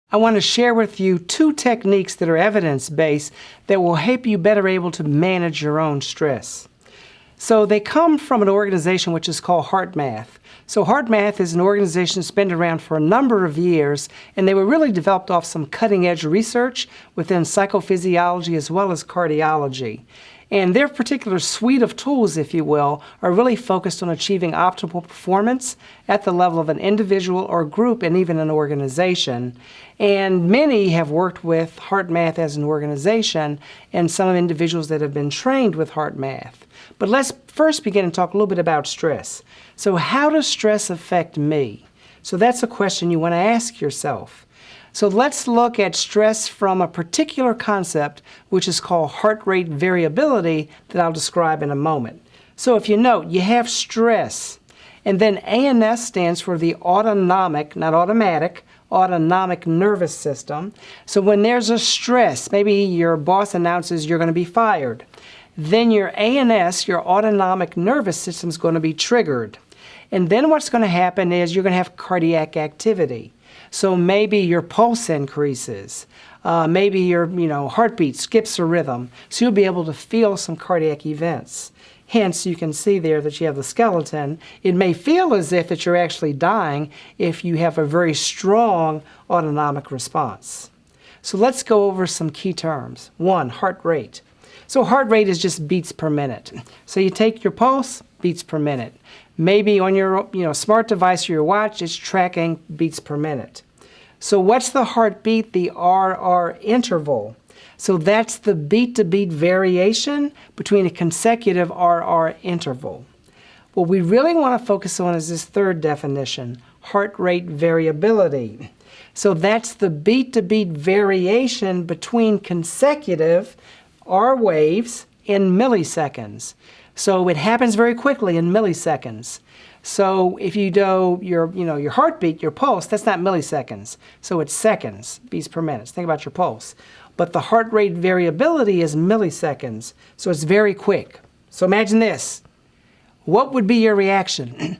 I want to share with you two techniques that are evidence-based that will help you better able to manage your own stress. So they come from an organization which is called HeartMath. So HeartMath is an organization that's been around for a number of years, and they were really developed off some cutting-edge research within psychophysiology as well as cardiology. And their particular suite of tools, if you will, are really focused on achieving optimal performance at the level of an individual or group and even an organization. And many have worked with HeartMath as an organization and some individuals that have been trained with HeartMath. But let's first begin and talk a little bit about stress. So how does stress affect me? So that's a question you want to ask yourself. So let's look at stress from a particular concept which is called heart rate variability that I'll describe in a moment. So if you note, you have stress, and then ANS stands for the autonomic, not automatic, autonomic nervous system. So when there's a stress, maybe your boss announces you're going to be fired, then your ANS, your autonomic nervous system, is going to be triggered. And then what's going to happen is you're going to have cardiac activity. So maybe your pulse increases, maybe your heartbeat skips a rhythm, so you'll be able to feel some cardiac events. Hence, you can see there that you have the skeleton. It may feel as if that you're actually dying if you have a very strong autonomic response. So let's go over some key terms. One, heart rate. So heart rate is just beats per minute. So you take your pulse, beats per minute. Maybe on your smart device or your watch, it's tracking beats per minute. So what's the heartbeat? The RR interval. So that's the beat-to-beat variation between a consecutive RR interval. What we really want to focus on is this third definition, heart rate variability. So that's the beat-to-beat variation between consecutive R waves in milliseconds. So it happens very quickly in milliseconds. So if you do your heartbeat, your pulse, that's not milliseconds. So it's seconds, beats per minute. Think about your pulse. But the heart rate variability is milliseconds. So it's very quick. So imagine this. What would be your reaction?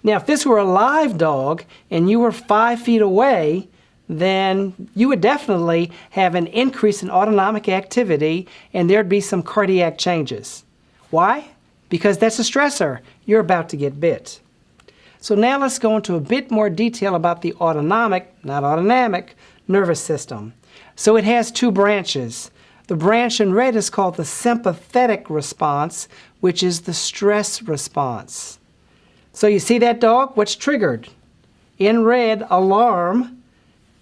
Now, if this were a live dog and you were 5 feet away, then you would definitely have an increase in autonomic activity and there'd be some cardiac changes. Why? Because that's a stressor. You're about to get bit. So now let's go into a bit more detail about the autonomic, not autonomic, nervous system. So it has two branches. The branch in red is called the sympathetic response, which is the stress response. So you see that dog? What's triggered? In red, alarm,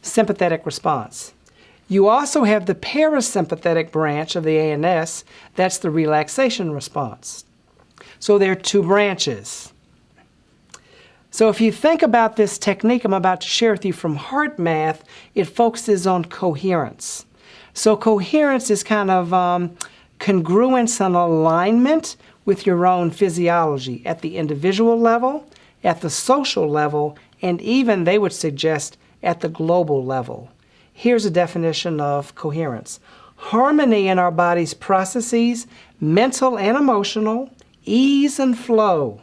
sympathetic response. You also have the parasympathetic branch of the ANS. That's the relaxation response. So there are two branches. So if you think about this technique I'm about to share with you from HeartMath, it focuses on coherence. So coherence is kind of congruence and alignment with your own physiology at the individual level, at the social level, and even, they would suggest, at the global level. Here's a definition of coherence. Harmony in our body's processes, mental and emotional, ease and flow,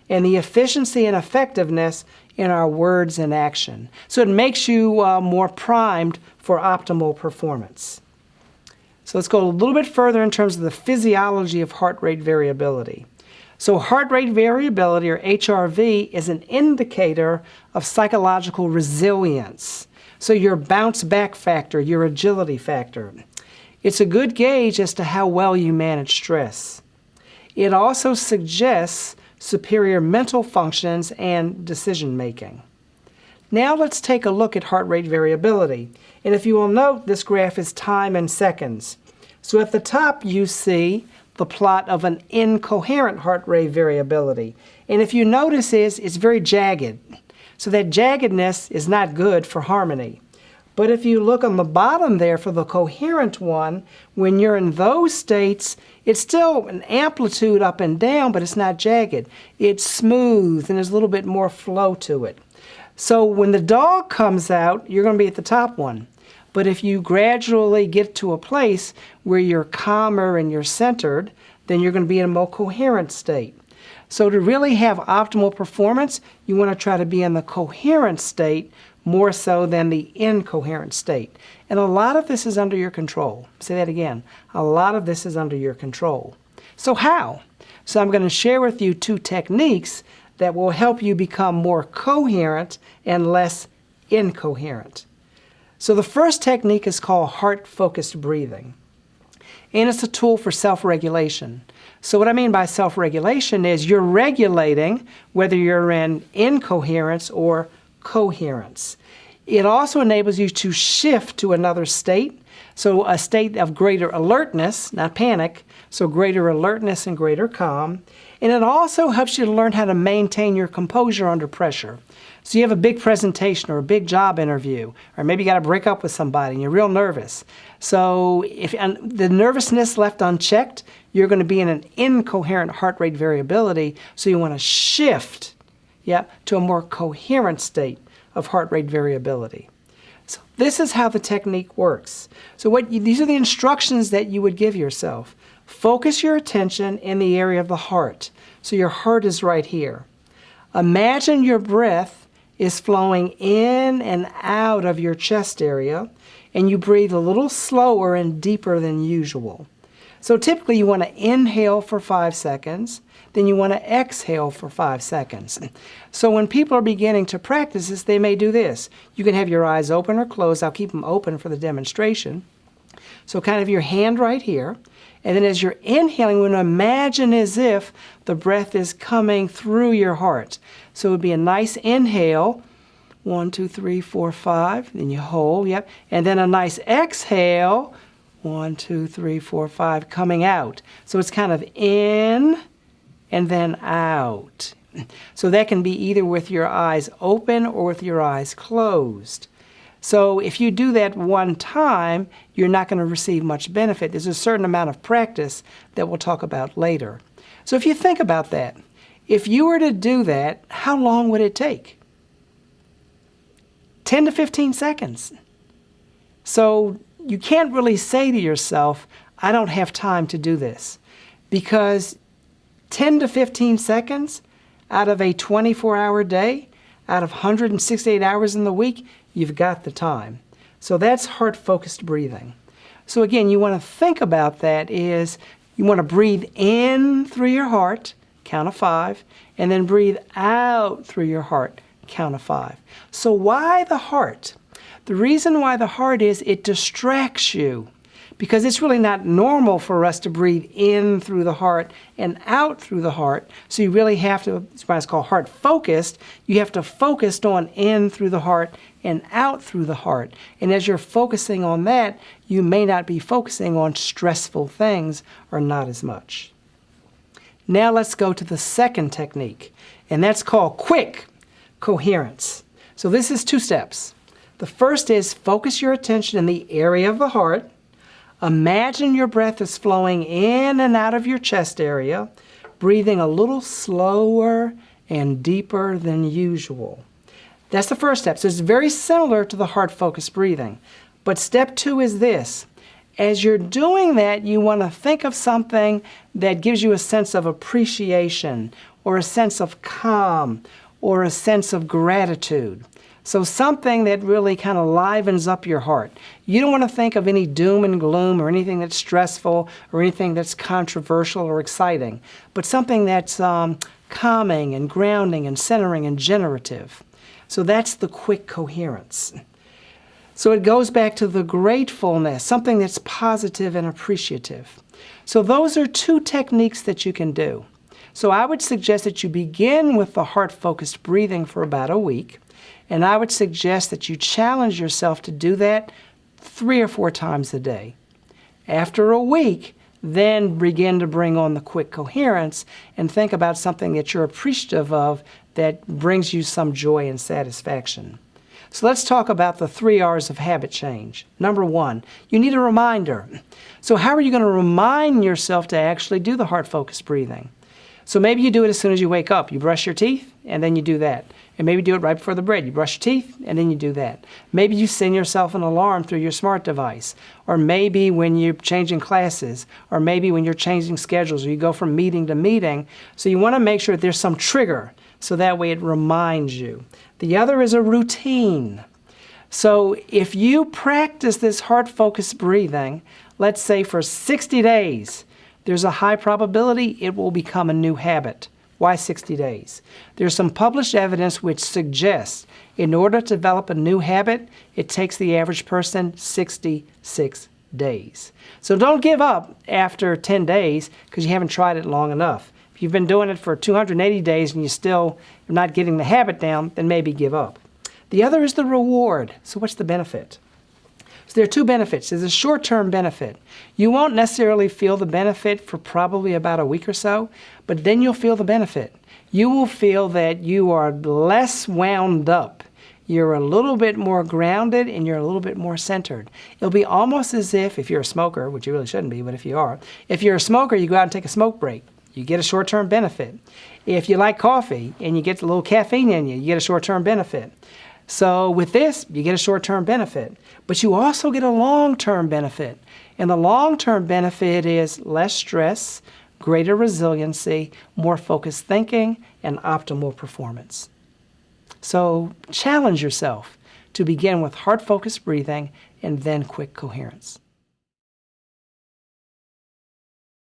and the efficiency and effectiveness in our words and action. So it makes you more primed for optimal performance. So let's go a little bit further in terms of the physiology of heart rate variability. So heart rate variability, or HRV, is an indicator of psychological resilience. So your bounce back factor, your agility factor. It's a good gauge as to how well you manage stress. It also suggests superior mental functions and decision making. Now let's take a look at heart rate variability. And if you will note, this graph is time in seconds. So at the top you see the plot of an incoherent heart rate variability. And if you notice, it's very jagged. So that jaggedness is not good for harmony. But if you look on the bottom there for the coherent one, when you're in those states, it's still an amplitude up and down, but it's not jagged. It's smooth and there's a little bit more flow to it. So when the dog comes out, you're going to be at the top one. But if you gradually get to a place where you're calmer and you're centered, then you're going to be in a more coherent state. So to really have optimal performance, you want to try to be in the coherent state more so than the incoherent state. And a lot of this is under your control. Say that again. A lot of this is under your control. So how? So I'm going to share with you 2 techniques that will help you become more coherent and less incoherent. So the first technique is called heart-focused breathing. And it's a tool for self-regulation. So what I mean by self-regulation is you're regulating whether you're in incoherence or coherence. It also enables you to shift to another state, so a state of greater alertness, not panic, so greater alertness and greater calm. And it also helps you to learn how to maintain your composure under pressure. So you have a big presentation or a big job interview, or maybe you got to break up with somebody and you're real nervous. So if the nervousness left unchecked, you're going to be in an incoherent heart rate variability, so you want to shift to a more coherent state of heart rate variability. So this is how the technique works. So these are the instructions that you would give yourself. Focus your attention in the area of the heart. So your heart is right here. Imagine your breath is flowing in and out of your chest area, and you breathe a little slower and deeper than usual. So typically you want to inhale for 5 seconds, then you want to exhale for 5 seconds. So when people are beginning to practice this, they may do this. You can have your eyes open or closed. I'll keep them open for the demonstration. So kind of your hand right here. And then as you're inhaling, you want to imagine as if the breath is coming through your heart. So it would be a nice inhale. 1, 2, 3, 4, 5. Then you hold, and then a nice exhale. 1, 2, 3, 4, 5, coming out. So it's kind of in and then out. So that can be either with your eyes open or with your eyes closed. So if you do that one time, you're not going to receive much benefit. There's a certain amount of practice that we'll talk about later. So if you think about that, if you were to do that, how long would it take? 10 to 15 seconds. So you can't really say to yourself, I don't have time to do this, because 10 to 15 seconds out of a 24-hour day, out of 168 hours in the week, you've got the time. So that's heart-focused breathing. So again, you want to think about that is you want to breathe in through your heart, count of 5, and then breathe out through your heart, count of 5. So why the heart? The reason why the heart is it distracts you, because it's really not normal for us to breathe in through the heart and out through the heart. So you really have to, that's why it's called heart focused. You have to focus on in through the heart and out through the heart. And as you're focusing on that, you may not be focusing on stressful things or not as much. Now let's go to the second technique, and that's called quick coherence. So this is 2 steps. The first is focus your attention in the area of the heart. Imagine your breath is flowing in and out of your chest area, breathing a little slower and deeper than usual. That's the first step. So it's very similar to the heart-focused breathing. But step 2 is this. As you're doing that, you want to think of something that gives you a sense of appreciation or a sense of calm or a sense of gratitude. So something that really kind of livens up your heart. You don't want to think of any doom and gloom or anything that's stressful or anything that's controversial or exciting, but something that's calming and grounding and centering and generative. So that's the quick coherence. So it goes back to the gratefulness, something that's positive and appreciative. So those are 2 techniques that you can do. So I would suggest that you begin with the heart-focused breathing for about a week. And I would suggest that you challenge yourself to do that 3 or 4 times a day. After a week, then begin to bring on the quick coherence and think about something that you're appreciative of that brings you some joy and satisfaction. So let's talk about the 3 R's of habit change. Number 1, you need a reminder. So how are you going to remind yourself to actually do the heart-focused breathing? So maybe you do it as soon as you wake up. You brush your teeth, and then you do that. And maybe do it right before the bed. You brush your teeth, and then you do that. Maybe you send yourself an alarm through your smart device. Or maybe when you're changing classes. Or maybe when you're changing schedules, or you go from meeting to meeting. So you want to make sure that there's some trigger, so that way it reminds you. The other is a routine. So if you practice this heart-focused breathing, let's say for 60 days, there's a high probability it will become a new habit. Why 60 days? There's some published evidence which suggests in order to develop a new habit, it takes the average person 66 days. So don't give up after 10 days because you haven't tried it long enough. If you've been doing it for 280 days and you still are not getting the habit down, then maybe give up. The other is the reward. So what's the benefit? So there are two benefits. There's a short-term benefit. You won't necessarily feel the benefit for probably about a week or so, but then you'll feel the benefit. You will feel that you are less wound up. You're a little bit more grounded and you're a little bit more centered. It'll be almost as if you're a smoker, which you really shouldn't be, but if you are, if you're a smoker, you go out and take a smoke break. You get a short-term benefit. If you like coffee and you get a little caffeine in you, you get a short-term benefit. So with this, you get a short-term benefit, but you also get a long-term benefit. And the long-term benefit is less stress, greater resiliency, more focused thinking, and optimal performance. So challenge yourself to begin with heart-focused breathing and then quick coherence.